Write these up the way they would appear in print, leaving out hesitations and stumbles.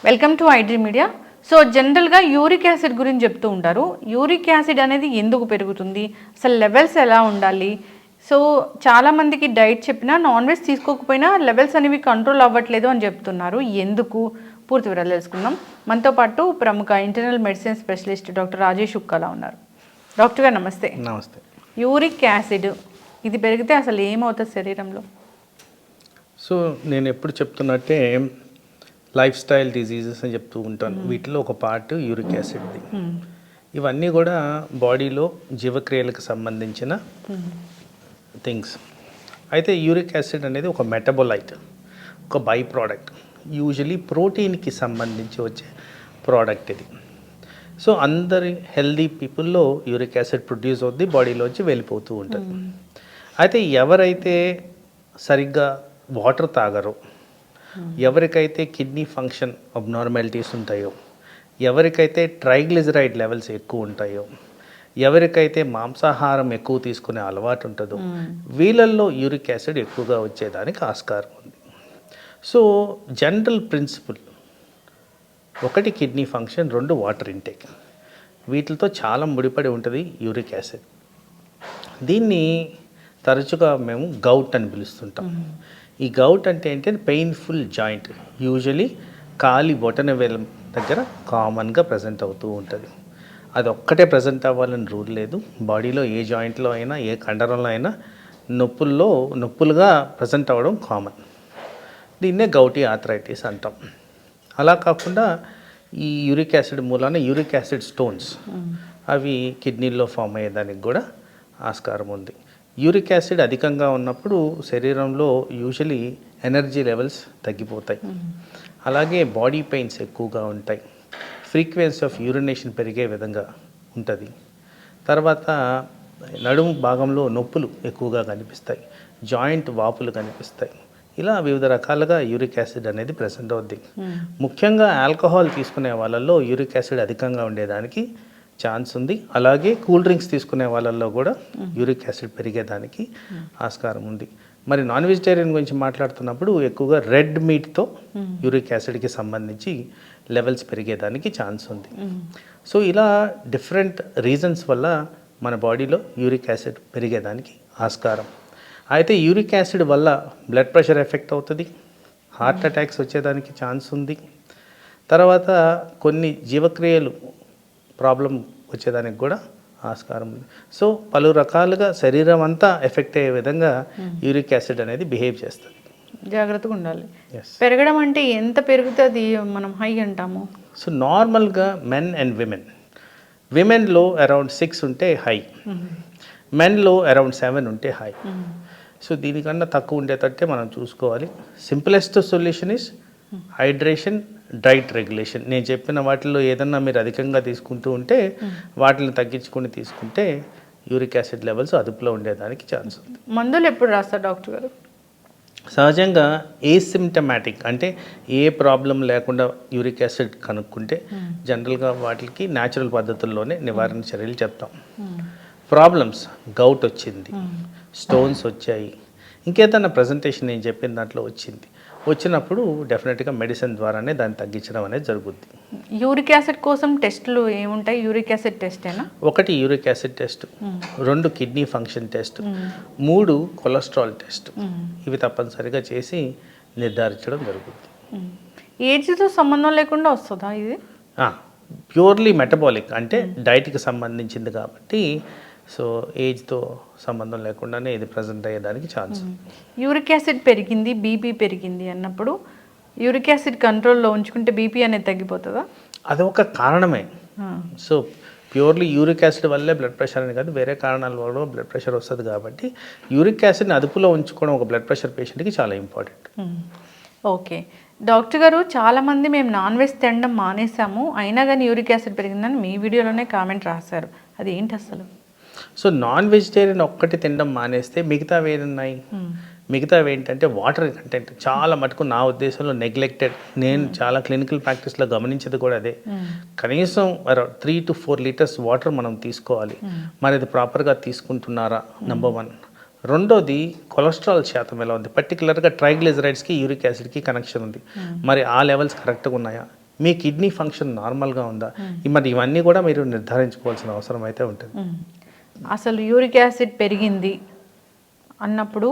Welcome to iDream media. So జనరల్గా uric acid గురించి చెప్తూ ఉంటారు. యూరిక్ యాసిడ్ అనేది ఎందుకు పెరుగుతుంది, అసలు లెవెల్స్ ఎలా ఉండాలి? సో చాలామందికి డైట్ చెప్పినా నాన్ వెజ్ తీసుకోకపోయినా లెవెల్స్ అనేవి కంట్రోల్ అవ్వట్లేదు అని చెప్తున్నారు. ఎందుకు పూర్తి వివరాలు తెలుసుకుందాం. మనతో పాటు ప్రముఖ internal medicine specialist doctor Rajesh Ukkala ఉన్నారు. డాక్టర్ గారు నమస్తే. నమస్తే. యూరిక్ యాసిడ్ ఇది పెరిగితే అసలు ఏమవుతుంది శరీరంలో? సో నేను ఎప్పుడు చెప్తున్నట్టే లైఫ్ స్టైల్ డిజీజెస్ అని చెప్తూ ఉంటాను. వీటిలో ఒక పార్ట్ యూరిక్ యాసిడ్ది. ఇవన్నీ కూడా బాడీలో జీవక్రియలకు సంబంధించిన థింగ్స్. అయితే యూరిక్ యాసిడ్ అనేది ఒక మెటబోలైట్, ఒక బై ప్రోడక్ట్, యూజువలీ ప్రోటీన్కి సంబంధించి వచ్చే ప్రోడక్ట్ ఇది. సో అందరి హెల్దీ పీపుల్లో యూరిక్ యాసిడ్ ప్రొడ్యూస్ అవుద్ది, బాడీలోంచి వెళ్ళిపోతూ ఉంటుంది. అయితే ఎవరైతే సరిగ్గా వాటర్ తాగరో, ఎవరికైతే కిడ్నీ ఫంక్షన్ అబ్నార్మాలిటీస్ ఉంటాయో, ఎవరికైతే ట్రైగ్లిజరైడ్ లెవెల్స్ ఎక్కువ ఉంటాయో, ఎవరికైతే మాంసాహారం ఎక్కువ తీసుకునే అలవాటు ఉంటుందో వీళ్ళల్లో యూరిక్ యాసిడ్ ఎక్కువగా వచ్చేదానికి ఆస్కారం ఉంది. సో జనరల్ ప్రిన్సిపల్ ఒకటి కిడ్నీ ఫంక్షన్, రెండు వాటర్ ఇంటేక్. వీటితో చాలా ముడిపడి ఉంటుంది యూరిక్ యాసిడ్. దీన్ని తరచుగా మేము గౌట్ అని పిలుస్తుంటాం. ఈ గౌట్ అంటే ఏంటంటే పెయిన్ఫుల్ జాయింట్, యూజువలీ కాలి బొటన వేలు దగ్గర కామన్గా ప్రజెంట్ అవుతూ ఉంటుంది. అది ఒక్కటే ప్రజెంట్ అవ్వాలని రూల్ లేదు. బాడీలో ఏ జాయింట్లో అయినా, ఏ కండరంలో అయినా నొప్పులుగా ప్రజెంట్ అవ్వడం కామన్. దీన్నే గౌటీ ఆర్థరైటిస్ అంటాం. అలా కాకుండా ఈ యూరిక్ యాసిడ్ మూలాన యూరిక్ యాసిడ్ స్టోన్స్ అవి కిడ్నీల్లో ఫామ్ అయ్యేదానికి కూడా ఆస్కారం ఉంది. యూరిక్ యాసిడ్ అధికంగా ఉన్నప్పుడు శరీరంలో యూజువలీ ఎనర్జీ లెవెల్స్ తగ్గిపోతాయి. అలాగే బాడీ పెయిన్స్ ఎక్కువగా ఉంటాయి. ఫ్రీక్వెన్సీ ఆఫ్ యూరినేషన్ పెరిగే విధంగా ఉంటుంది. తర్వాత నడుము భాగంలో నొప్పులు ఎక్కువగా కనిపిస్తాయి, జాయింట్ వాపులు కనిపిస్తాయి. ఇలా వివిధ రకాలుగా యూరిక్ యాసిడ్ అనేది ప్రెసెంట్ అవుద్ది. ముఖ్యంగా ఆల్కహాల్ తీసుకునే వాళ్ళల్లో యూరిక్ యాసిడ్ అధికంగా ఉండేదానికి ఛాన్స్ ఉంది. అలాగే కూల్ డ్రింక్స్ తీసుకునే వాళ్ళల్లో కూడా యూరిక్ యాసిడ్ పెరిగేదానికి ఆస్కారం ఉంది. మరి నాన్ వెజిటేరియన్ గురించి మాట్లాడుతున్నప్పుడు ఎక్కువగా రెడ్ మీట్తో యూరిక్ యాసిడ్కి సంబంధించి లెవెల్స్ పెరిగేదానికి ఛాన్స్ ఉంది. సో ఇలా డిఫరెంట్ రీజన్స్ వల్ల మన బాడీలో యూరిక్ యాసిడ్ పెరిగేదానికి ఆస్కారం. అయితే యూరిక్ యాసిడ్ వల్ల బ్లడ్ ప్రెషర్ ఎఫెక్ట్ అవుతుంది, హార్ట్ అటాక్స్ వచ్చేదానికి ఛాన్స్ ఉంది. తర్వాత కొన్ని జీవక్రియలు ప్రాబ్లం వచ్చేదానికి కూడా ఆస్కారం ఉంది. సో పలు రకాలుగా శరీరం అంతా ఎఫెక్ట్ అయ్యే విధంగా యూరిక్ యాసిడ్ అనేది బిహేవ్ చేస్తుంది. జాగ్రత్తగా ఉండాలి. పెరగడం అంటే ఎంత పెరుగుతుంది మనం హై అంటాము? సో నార్మల్గా మెన్ అండ్ విమెన్లో అరౌండ్ 6 ఉంటే హై, మెన్లో అరౌండ్ 7 ఉంటే హై. సో దీనికన్నా తక్కువ ఉండేటట్టే మనం చూసుకోవాలి. Simplest solution is hydration, diet regulation. నేను చెప్పిన వాటిల్లో ఏదన్నా మీరు అధికంగా తీసుకుంటూ ఉంటే వాటిని తగ్గించుకొని తీసుకుంటే యూరిక్ యాసిడ్ లెవెల్స్ అదుపులో ఉండేదానికి ఛాన్స్ ఉంది. మందులు ఎప్పుడు రాస్తారు డాక్టర్ గారు? సహజంగా ఏసిమ్టమాటిక్ అంటే ఏ ప్రాబ్లం లేకుండా యూరిక్ యాసిడ్ కనుక్కుంటే జనరల్గా వాటికి న్యాచురల్ పద్ధతుల్లోనే నివారణ చర్యలు చెప్తాం. ప్రాబ్లమ్స్ గౌట్ వచ్చింది, స్టోన్స్ వచ్చాయి, ఇంకేదన్నా ప్రజెంటేషన్ నేను చెప్పిన దాంట్లో వచ్చినప్పుడు డెఫినెట్గా మెడిసిన్ ద్వారానే దాన్ని తగ్గించడం అనేది జరుగుద్ది. యూరిక్ యాసిడ్ కోసం టెస్టులు ఏముంటాయి? యూరిక్ యాసిడ్ టెస్టేనా? 1 uric acid test, 2 kidney function test, 3 cholesterol test. ఇవి తప్పనిసరిగా చేసి నిర్ధారించడం జరుగుతుంది. ఏజ్తో సంబంధం లేకుండా వస్తుందా ఇది? ప్యూర్లీ మెటబాలిక్ అంటే డైట్కి సంబంధించింది కాబట్టి సో ఏజ్తో సంబంధం లేకుండానే ఇది ప్రజెంట్ అయ్యేదానికి ఛాన్స్. యూరిక్ యాసిడ్ పెరిగింది, బీపీ పెరిగింది అన్నప్పుడు యూరిక్ యాసిడ్ కంట్రోల్లో ఉంచుకుంటే బీపీ అనేది తగ్గిపోతుందా? అది ఒక కారణమే. సో ప్యూర్లీ యూరిక్ యాసిడ్ వల్లే బ్లడ్ ప్రెషర్ అని కాదు, వేరే కారణాల వల్ల బ్లడ్ ప్రెషర్ వస్తుంది. కాబట్టి యూరిక్ యాసిడ్ని అదుపులో ఉంచుకోవడం ఒక బ్లడ్ ప్రెషర్ పేషెంట్కి చాలా ఇంపార్టెంట్. ఓకే డాక్టర్ గారు, చాలామంది మేము నాన్ వెజ్ తినడం మానేసాము అయినా కానీ యూరిక్ యాసిడ్ పెరిగిందని మీ వీడియోలోనే కామెంట్ రాశారు. అది ఏంటి అసలు? సో నాన్ వెజిటేరియన్ ఒక్కటి తినడం మానేస్తే మిగతావి ఏమున్నాయి? మిగతావి ఏంటంటే వాటర్ కంటెంట్ చాలా మటుకు నా ఉద్దేశంలో నెగ్లెక్టెడ్. నేను చాలా క్లినికల్ ప్రాక్టీస్లో గమనించేది కూడా అదే. కనీసం 3 to 4 లీటర్స్ వాటర్ మనం తీసుకోవాలి. మరి అది ప్రాపర్గా తీసుకుంటున్నారా? నెంబర్ 1. రెండోది కొలెస్ట్రాల్ శాతం ఎలా ఉంది, పర్టికులర్గా ట్రైగ్లిజరైడ్స్కి యూరిక్ యాసిడ్కి కనెక్షన్ ఉంది. మరి ఆ లెవెల్స్ కరెక్ట్గా ఉన్నాయా? మీ కిడ్నీ ఫంక్షన్ నార్మల్గా ఉందా, మరి ఇవన్నీ కూడా మీరు నిర్ధారించుకోవాల్సిన అవసరం అయితే ఉంటుంది. అసలు యూరిక్ యాసిడ్ పెరిగింది అన్నప్పుడు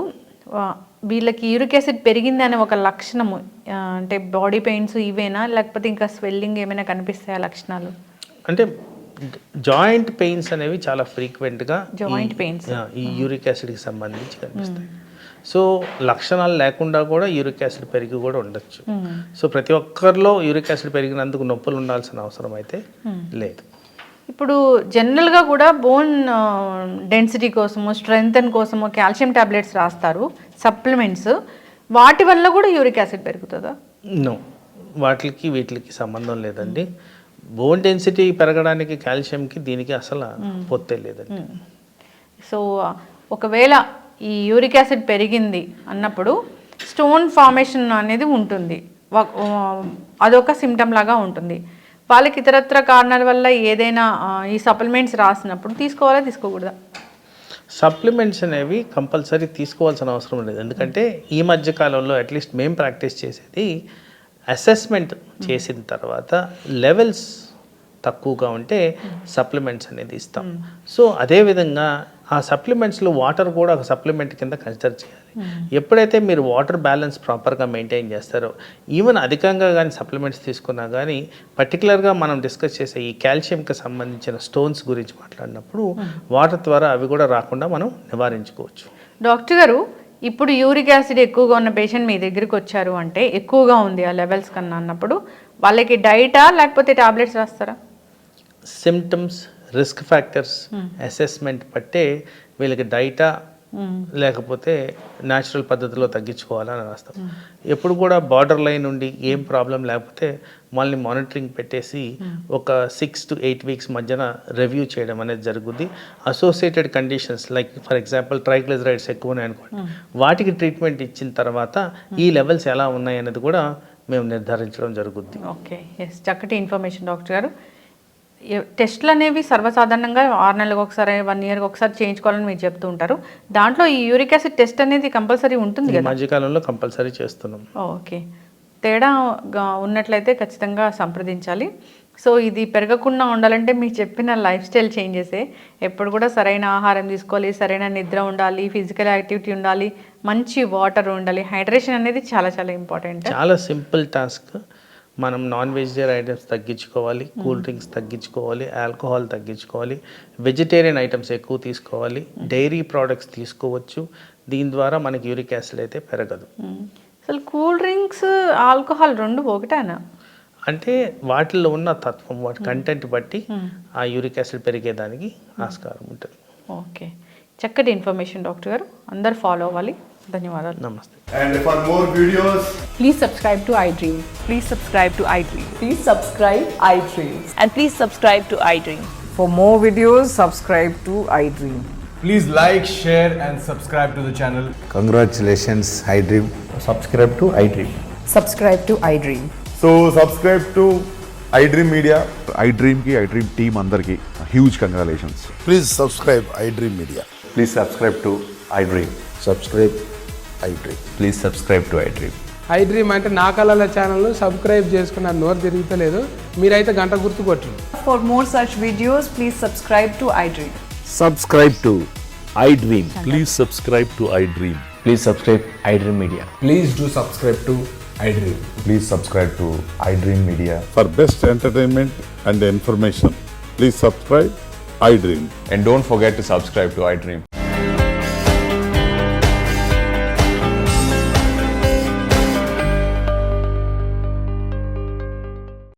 వీళ్ళకి యూరిక్ యాసిడ్ పెరిగింది అనే ఒక లక్షణము అంటే బాడీ పెయిన్స్ ఇవేనా, లేకపోతే ఇంకా స్వెల్లింగ్ ఏమైనా కనిపిస్తాయా లక్షణాలు? అంటే జాయింట్ పెయిన్స్ అనేవి చాలా ఫ్రీక్వెంట్గా జాయింట్ పెయిన్స్ ఈ యూరిక్ యాసిడ్కి సంబంధించి కనిపిస్తాయి. సో లక్షణాలు లేకుండా కూడా యూరిక్ యాసిడ్ పెరిగి కూడా ఉండొచ్చు. సో ప్రతి ఒక్కరిలో యూరిక్ యాసిడ్ పెరిగినందుకు నొప్పులు ఉండాల్సిన అవసరం అయితే లేదు. ఇప్పుడు జనరల్గా కూడా బోన్ డెన్సిటీ కోసము, స్ట్రెంగ్తన్ కోసము కాల్షియం టాబ్లెట్స్ రాస్తారు, సప్లిమెంట్స్. వాటి వల్ల కూడా యూరిక్ యాసిడ్ పెరుగుతుందా? నో, వీటికి సంబంధం లేదండి. బోన్ డెన్సిటీ పెరగడానికి కాల్షియంకి దీనికి అసలు పొత్తే లేదండి. సో ఒకవేళ ఈ యూరిక్ యాసిడ్ పెరిగింది అన్నప్పుడు స్టోన్ ఫార్మేషన్ అనేది ఉంటుంది, అదొక సిమ్టమ్ లాగా ఉంటుంది. వాళ్ళకి ఇతరత్ర కారణాల వల్ల ఏదైనా ఈ సప్లిమెంట్స్ రాసినప్పుడు తీసుకోవాలా తీసుకోకూడదా? సప్లిమెంట్స్ అనేవి కంపల్సరీ తీసుకోవాల్సిన అవసరం లేదు. ఎందుకంటే ఈ మధ్య కాలంలో అట్లీస్ట్ మేము ప్రాక్టీస్ చేసేది అసెస్మెంట్ చేసిన తర్వాత లెవెల్స్ తక్కువగా ఉంటే సప్లిమెంట్స్ అనేది ఇస్తాం. సో అదేవిధంగా ఆ సప్లిమెంట్స్లో వాటర్ కూడా ఒక సప్లిమెంట్ కింద కన్సిడర్ చేయాలి. ఎప్పుడైతే మీరు వాటర్ బ్యాలెన్స్ ప్రాపర్గా మెయింటైన్ చేస్తారో, ఈవెన్ అధికంగా కానీ సప్లిమెంట్స్ తీసుకున్నా కానీ పర్టికులర్గా మనం డిస్కస్ చేసే ఈ కాల్షియంకి సంబంధించిన స్టోన్స్ గురించి మాట్లాడినప్పుడు వాటర్ ద్వారా అవి కూడా రాకుండా మనం నివారించుకోవచ్చు. డాక్టర్ గారు, ఇప్పుడు యూరిక్ యాసిడ్ ఎక్కువగా ఉన్న పేషెంట్ మీ దగ్గరికి వచ్చారు అంటే, ఎక్కువగా ఉంది ఆ లెవెల్స్ కన్నా అన్నప్పుడు వాళ్ళకి డైటా లేకపోతే టాబ్లెట్స్ రాస్తారా? సిమ్టమ్స్, రిస్క్ ఫ్యాక్టర్స్ అసెస్మెంట్ బట్టే వీళ్ళకి డైటా లేకపోతే న్యాచురల్ పద్ధతిలో తగ్గించుకోవాలని రాస్తాం. ఎప్పుడు కూడా బార్డర్ లైన్ ఉండి ఏం ప్రాబ్లం లేకపోతే వాళ్ళని మానిటరింగ్ పెట్టేసి ఒక 6 to 8 weeks మధ్యన రివ్యూ చేయడం అనేది జరుగుద్ది. Associated conditions like for example triglycerides ఎక్కువ ఉన్నాయనుకోండి, వాటికి ట్రీట్మెంట్ ఇచ్చిన తర్వాత ఈ లెవెల్స్ ఎలా ఉన్నాయి అనేది కూడా మేము నిర్ధారించడం జరుగుద్ది. ఓకే, ఎస్, చక్కటి ఇన్ఫర్మేషన్ డాక్టర్ గారు. టెస్ట్లు అనేవి సర్వసాధారణంగా 6 నెలలకు ఒకసారి, 1 yearకి ఒకసారి చేయించుకోవాలని మీరు చెప్తూ ఉంటారు. దాంట్లో ఈ యూరిక్ యాసిడ్ టెస్ట్ అనేది కంపల్సరీ ఉంటుంది కదా? మధ్యకాలంలో కంపల్సరీ చేస్తున్నాం. ఓకే, తేడా ఉన్నట్లయితే ఖచ్చితంగా సంప్రదించాలి. సో ఇది పెరగకుండా ఉండాలంటే మీరు చెప్పిన లైఫ్ స్టైల్ చేంజెసే. ఎప్పుడు కూడా సరైన ఆహారం తీసుకోవాలి, సరైన నిద్ర ఉండాలి, ఫిజికల్ యాక్టివిటీ ఉండాలి, మంచి వాటర్ ఉండాలి. హైడ్రేషన్ అనేది చాలా చాలా ఇంపార్టెంట్. చాలా సింపుల్ టాస్క్. మనం నాన్ వెజిటేరియన్ ఐటమ్స్ తగ్గించుకోవాలి, కూల్ డ్రింక్స్ తగ్గించుకోవాలి, ఆల్కహాల్ తగ్గించుకోవాలి, వెజిటేరియన్ ఐటమ్స్ ఎక్కువ తీసుకోవాలి, డైరీ ప్రోడక్ట్స్ తీసుకోవచ్చు. దీని ద్వారా మనకి యూరిక్ యాసిడ్ అయితే పెరగదు. అసలు కూల్ డ్రింక్స్, ఆల్కహాల్ రెండు ఒకటేనా? అంటే వాటిల్లో ఉన్న తత్వం, వాటి కంటెంట్ బట్టి ఆ యూరిక్ యాసిడ్ పెరిగేదానికి ఆస్కారం ఉంటుంది. ఓకే, చక్కటి ఇన్ఫర్మేషన్ డాక్టర్ గారు. అందరు ఫాలో అవ్వాలి. ధన్యవాదాలు. నమస్తే. And for more videos, Please subscribe to iDream. Please subscribe to iDream. Please subscribe iDream. And please subscribe to iDream. For more videos, subscribe to iDream. please like, share and subscribe to the channel. Congratulations, iDream. Subscribe to iDream. Subscribe to iDream. So subscribe to iDream Media. iDream ki iDream team andarki huge congratulations. Please subscribe iDream Media. Please subscribe to iDream. Subscribe iDream. Please subscribe to iDream. iDream అంటే నా కళల ఛానల్ను subscribe చేసుకున్న నోరు తిరుగుతలేదు, మీరైతే గంట గుర్తు కొట్టండి. For more such videos, please subscribe to iDream. Subscribe to iDream. Please subscribe to iDream. Please subscribe iDream Media. Please do subscribe to iDream. Please subscribe to iDream Media. For best entertainment and information, please subscribe iDream. And don't forget to subscribe to iDream.